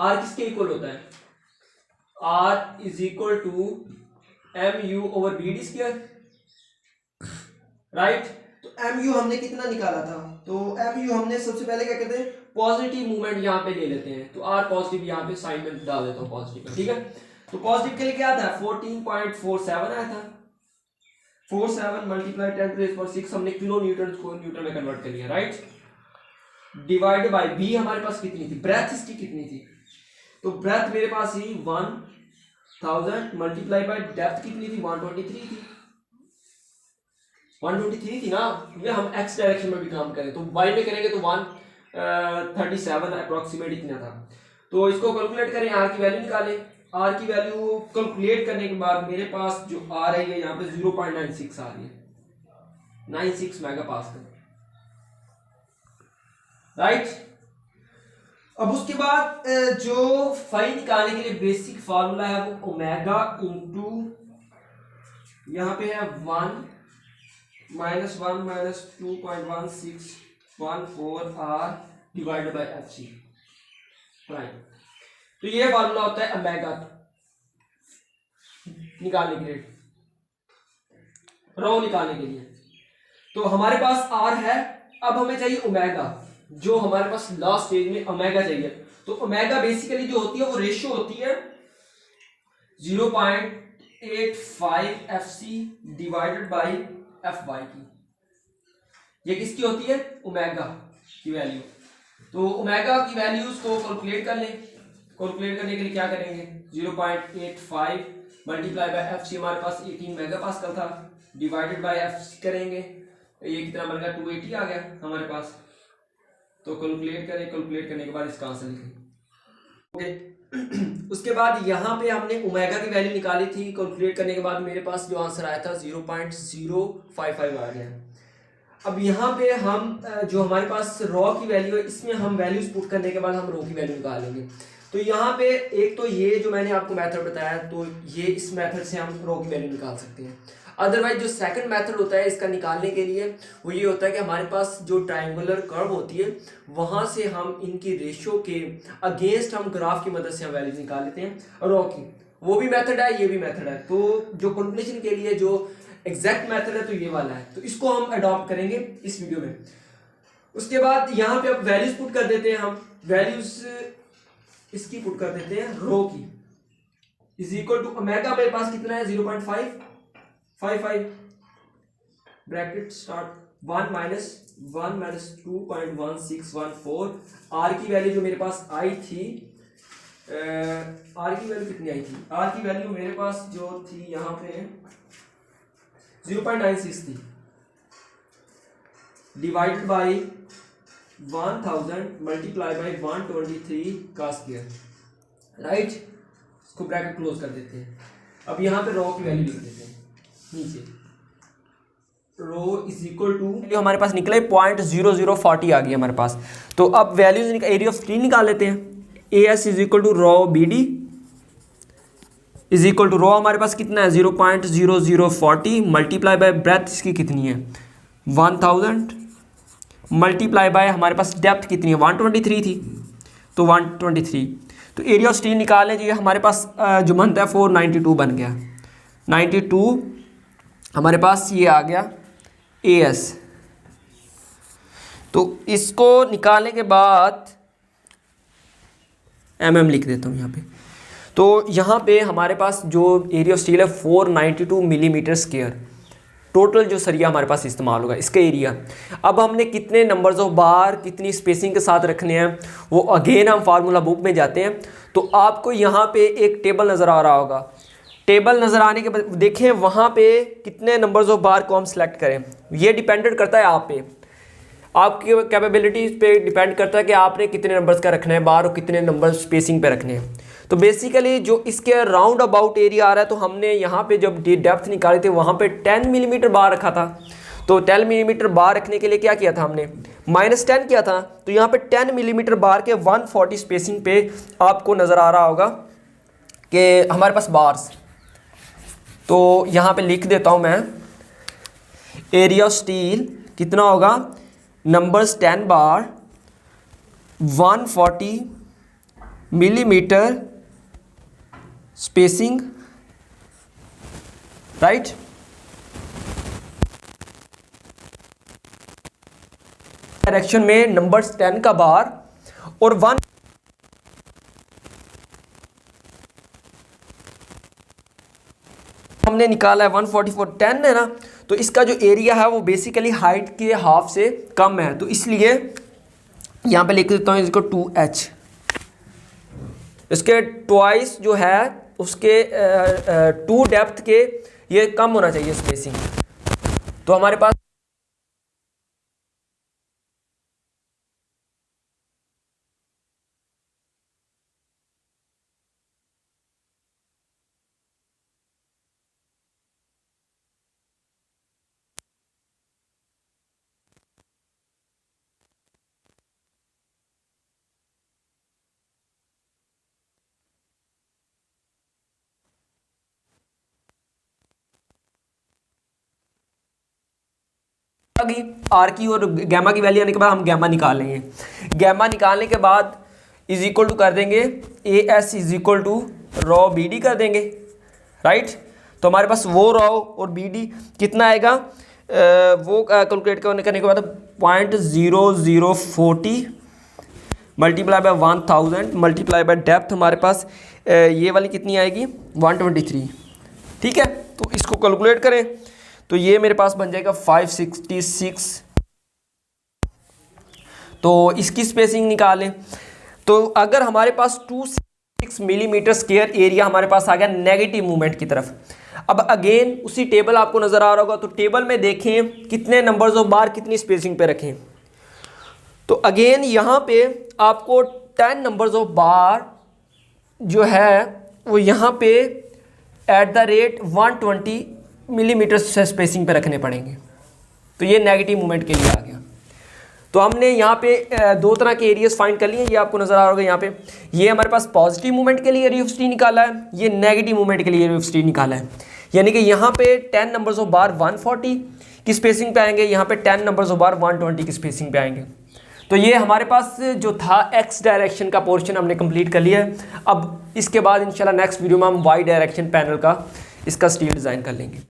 Are किसके equal होता है, r is equal to m u over b d square, right. तो m u हमने कितना निकाला था, तो एम यू हमने सबसे पहले क्या कहते हैं, पॉजिटिव मूवमेंट यहाँ पे ले लेते हैं, तो आर पॉजिटिव यहाँ पे साइन में डाल देता हूँ पॉजिटिव, ठीक है। तो पॉजिटिव के लिए क्या था, 14.47 आया था, 47 मल्टीप्लाई 10⁶ हमने किलो न्यूटन को न्यूटन में कन्वर्ट कर लिया, राइट। डिवाइड बाय बी हमारे पास कितनी थी, ब्रेथ इसकी कितनी थी, तो ब्रेथ मेरे पास ही 1000 मल्टीप्लाई बाय डेप्थ कितनी थी, 123 थी, 123 थी ना, क्योंकि हम एक्स डायरेक्शन में भी काम करें, तो वाई में करेंगे तो 137 अप्रोक्सीमेट इतना था। तो इसको कैलकुलेट करें, आर की वैल्यू निकालें, आर की वैल्यू कैलकुलेट करने के बाद मेरे पास जो आ रही है यहाँ पे 0.96 आ रही है, 96 मेगापास्कल, राइट। अब उसके बाद जो फाई निकालने के लिए बेसिक फार्मूला है वो ओमेगा इंटू यहाँ पे है 1 -1 -2.1614 r divided by f c prime. तो ये फार्मूला होता है ओमेगा निकालने के लिए, रो निकालने के लिए। तो हमारे पास आर है, अब हमें चाहिए ओमेगा, जो हमारे पास लास्ट स्टेज में ओमेगा चाहिए। तो ओमेगा बेसिकली जो होती है वो रेशियो होती है 0.85 f c divided by f y की, ये किसकी होती है, ओमेगा की वैल्यू। तो ओमेगा की वैल्यूज को कैलकुलेट कर लें, कैलकुलेट करने के लिए क्या करेंगे, 0.85 मल्टीप्लाई बाय एफ सी हमारे पास 18 मेगापास्कल था, डिवाइडेड बाय एफ सी करेंगे, ये कितना बन गया, 280 आ गया हमारे पास। तो कैलकुलेट करें, कैलकुलेट करने के बाद इसका आंसर लिखें, ओके। उसके बाद यहाँ पे हमने ओमेगा की वैल्यू निकाली थी, कैलकुलेट करने के बाद मेरे पास जो आंसर आया था 0.055 आ गया। अब यहाँ पे हम जो हमारे पास रॉ की वैल्यू है, इसमें हम वैल्यूज पुट करने के बाद हम रो की वैल्यू निकालेंगे। तो यहाँ पे एक तो ये जो मैंने आपको मेथड बताया, तो ये इस मेथड से हम रो की वैल्यू निकाल सकते हैं। अदरवाइज जो सेकंड मेथड होता है इसका निकालने के लिए, वो ये होता है कि हमारे पास जो ट्रायंगुलर कर्व होती है वहाँ से हम इनकी रेशियो के अगेंस्ट हम ग्राफ की मदद से हम वैल्यूज निकाल लेते हैं रॉ की, वो भी मेथड है, ये भी मेथड है। तो जो कैलकुलेशन के लिए जो एग्जैक्ट मेथड है तो ये वाला है, तो इसको हम अडॉप्ट करेंगे इस वीडियो में। उसके बाद यहाँ पे अब वैल्यूज पुट कर देते हैं, हम वैल्यूज इसकी पुट कर देते हैं रो की, इज इक्वल टू ओमेगा मेरे पास कितना है 0.555 ब्रैकेट स्टार्ट 1 -1 -2.1614 आर की वैल्यू जो मेरे पास आई थी, आर की वैल्यू कितनी आई थी, आर की वैल्यू मेरे पास जो थी यहाँ पे 0.96 थी, डिवाइडेड बाई 1000 मल्टीप्लाई बाई 123 का स्क्वायर, राइट। इसको ब्रैकेट क्लोज कर देते हैं। अब यहाँ पे रो की वैल्यू लिख देते हैं नीचे, रो इज इक्वल टू हमारे पास निकले 0.0040 आ गई हमारे पास। तो अब वैल्यूज एरिया ऑफ स्क्रीन निकाल लेते हैं, a S is equal to rho b d is equal to rho हमारे पास कितना है 0.0040 मल्टीप्लाई बाय ब्रेथ इसकी कितनी है 1000 मल्टीप्लाई बाय हमारे पास डेप्थ कितनी है 123 थी, तो 123। तो एरिया ऑफ स्टील निकालने चाहिए, हमारे पास जो बनता है 492 बन गया, 92 हमारे पास ये आ गया ए एस। तो इसको निकालने के बाद mm लिख देता हूँ यहाँ पे। तो यहाँ पे हमारे पास जो एरिया ऑफ स्टील है 492 मिलीमीटर स्क्वायर टोटल जो सरिया हमारे पास इस्तेमाल होगा इसका एरिया। अब हमने कितने नंबर्स ऑफ बार कितनी स्पेसिंग के साथ रखने हैं वो अगेन हम फार्मूला बुक में जाते हैं। तो आपको यहाँ पे एक टेबल नज़र आ रहा होगा, टेबल नज़र आने के बाद देखें वहाँ पे कितने नंबर्स ऑफ बार को हम सेलेक्ट करें, ये डिपेंडेंट करता है आप पे, आपकी कैपेबिलिटीज़ पे डिपेंड करता है कि आपने कितने नंबर्स का रखना है बार और कितने नंबर स्पेसिंग पे रखने हैं। तो बेसिकली जो इसके राउंड अबाउट एरिया आ रहा है, तो हमने यहाँ पे जब डेप्थ निकाले थे वहाँ पे 10 मिलीमीटर बार रखा था। तो 10 मिलीमीटर बार रखने के लिए क्या किया था हमने -10 किया था। तो यहाँ पे 10 मिलीमीटर बार के 140 स्पेसिंग पे आपको नज़र आ रहा होगा कि हमारे पास बार्स। तो यहाँ पे लिख देता हूँ मैं, एरिया ऑफ स्टील कितना होगा, नंबर्स 10 बार 140 मिलीमीटर स्पेसिंग, राइट। डायरेक्शन में नंबर्स 10 का बार और 1 हमने निकाला है 144, 10 है ना, तो इसका जो एरिया है वो बेसिकली हाइट के हाफ से कम है, तो इसलिए यहाँ पे लिख देता हूँ इसको 2h। इसके ट्वाइस जो है उसके 2 डेप्थ के ये कम होना चाहिए स्पेसिंग। तो हमारे पास आर की और गैमा की वैल्यू आने के बाद हम गैमा निकाल लेंगे। गैमा निकालने के बाद इज इक्वल टू कर देंगे A S is equal to rho B D कर देंगे, राइट। तो हमारे पास वो रॉ और बी डी कितना आएगा, वो कैलकुलेट करने के बाद 0.0040 multiply by 1000 multiply by depth हमारे पास ये वाली कितनी आएगी 123, ठीक है। तो इसको कैलकुलेट करें तो ये मेरे पास बन जाएगा 566। तो इसकी स्पेसिंग निकालें तो अगर हमारे पास 26 मिलीमीटर स्क्वायर एरिया हमारे पास आ गया नेगेटिव मूवमेंट की तरफ। अब अगेन उसी टेबल आपको नजर आ रहा होगा, तो टेबल में देखें कितने नंबर्स ऑफ बार कितनी स्पेसिंग पे रखें। तो अगेन यहाँ पे आपको 10 नंबर्स ऑफ बार जो है वो यहाँ पे एट द रेट 120 मिलीमीटर से स्पेसिंग पे रखने पड़ेंगे। तो ये नेगेटिव मूवमेंट के लिए आ गया। तो हमने यहाँ पे 2 तरह के एरियाज फाइंड कर लिए, ये आपको नजर आ रहा होगा यहाँ पे। ये हमारे पास पॉजिटिव मूवमेंट के लिए एरिया ऑफ सिटी निकाला है, ये नेगेटिव मूवमेंट के लिए एरिया ऑफ सिटी निकाला है। यानी कि यहाँ पे 10 नंबर्स ऑफ बार 140 की स्पेसिंग पे आएंगे, यहाँ पे 10 नंबर्स ऑफ बार 120 की स्पेसिंग पे आएंगे। तो ये हमारे पास जो था एक्स डायरेक्शन का पोर्शन हमने कंप्लीट कर लिया है। अब इसके बाद इंशाल्लाह नेक्स्ट वीडियो में हम वाई डायरेक्शन पैनल का इसका स्टील डिज़ाइन कर लेंगे।